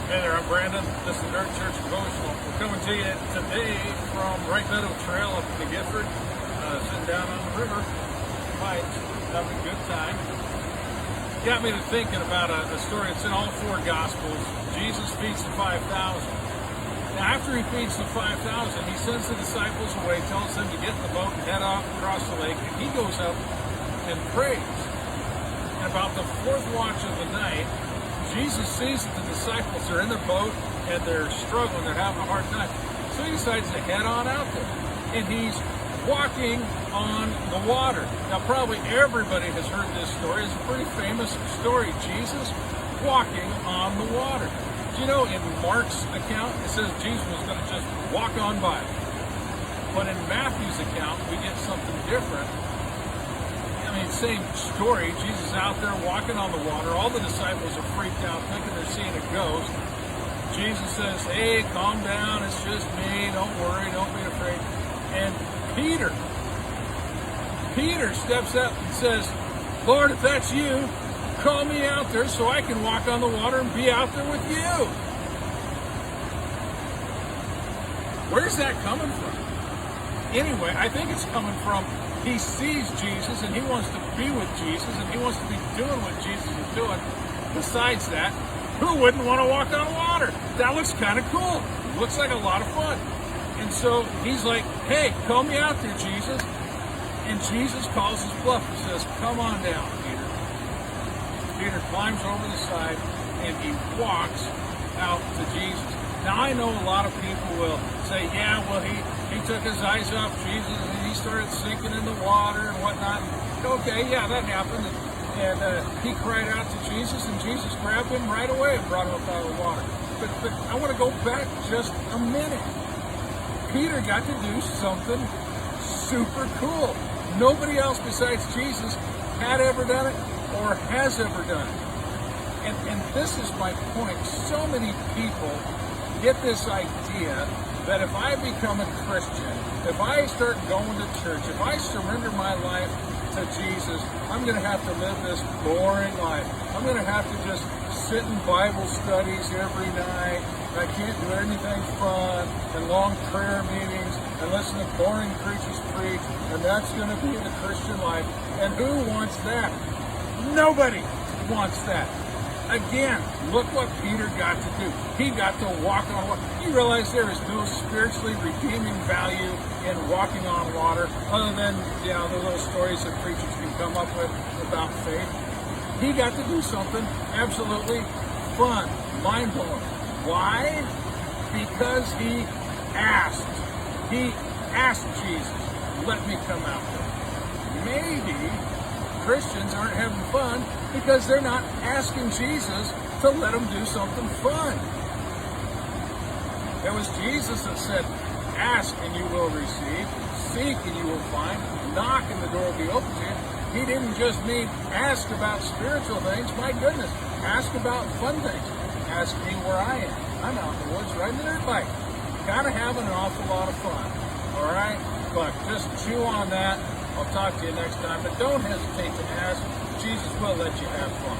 Hey there, I'm Brandon. This is our church devotional. We're coming to you today from Right Meadow Trail up in the Gifford, sitting down on the river, Pipes, having a good time. Got me to thinking about a story that's in all four Gospels. Jesus feeds the 5,000. Now, after he feeds the 5,000, he sends the disciples away, tells them to get in the boat and head off across the lake, and he goes up and prays. And about the fourth watch of the night, Jesus sees that the disciples are in their boat and they're struggling, they're having a hard time. So he decides to head on out there. And he's walking on the water. Now probably everybody has heard this story. It's a pretty famous story. Jesus walking on the water. Do you know in Mark's account it says Jesus was going to just walk on by. But in Matthew's account we get something different. Same story. Jesus is out there walking on the water. All the disciples are freaked out, thinking they're seeing a ghost. Jesus says, "Hey, calm down. It's just me. Don't worry. Don't be afraid." And Peter steps up and says, "Lord, if that's you, call me out there so I can walk on the water and be out there with you." Where's that coming from? Anyway, I think it's coming from he sees Jesus and he wants to be with Jesus and he wants to be doing what Jesus is doing. Besides that, who wouldn't want to walk on water? That looks kind of cool. Looks like a lot of fun. And so he's like, "Hey, call me out there, Jesus." And Jesus calls his bluff. He says, "Come on down, Peter." Peter climbs over the side and he walks out to Jesus. Now I know a lot of people will say, "Yeah, well he took his eyes off Jesus and he started sinking in the water and whatnot." Okay, yeah, that happened. And he cried out to Jesus and Jesus grabbed him right away and brought him up out of the water. But I want to go back just a minute. Peter got to do something super cool. Nobody else besides Jesus had ever done it or has ever done it. And this is my point. So many people get this idea that if I become a Christian, if I start going to church, if I surrender my life to Jesus, I'm going to have to live this boring life. I'm going to have to just sit in Bible studies every night. I can't do anything fun and long prayer meetings and listen to boring preachers preach, and that's going to be the Christian life. And who wants that? Nobody wants that. Again, look what Peter got to do. He got to walk on water. You realize there is no spiritually redeeming value in walking on water other than, the little stories that preachers can come up with about faith. He got to do something absolutely fun, mind-blowing. Why? Because he asked. He asked Jesus, "Let me come out there." Maybe Christians aren't having fun because they're not asking Jesus to let them do something fun. It was Jesus that said, "Ask and you will receive, seek and you will find, knock and the door will be open to you." He didn't just mean ask about spiritual things. My goodness, ask about fun things. Ask me where I am. I'm out in the woods riding a dirt bike. Kind of having an awful lot of fun. All right? But just chew on that. I'll talk to you next time, but don't hesitate to ask. Jesus will let you have fun.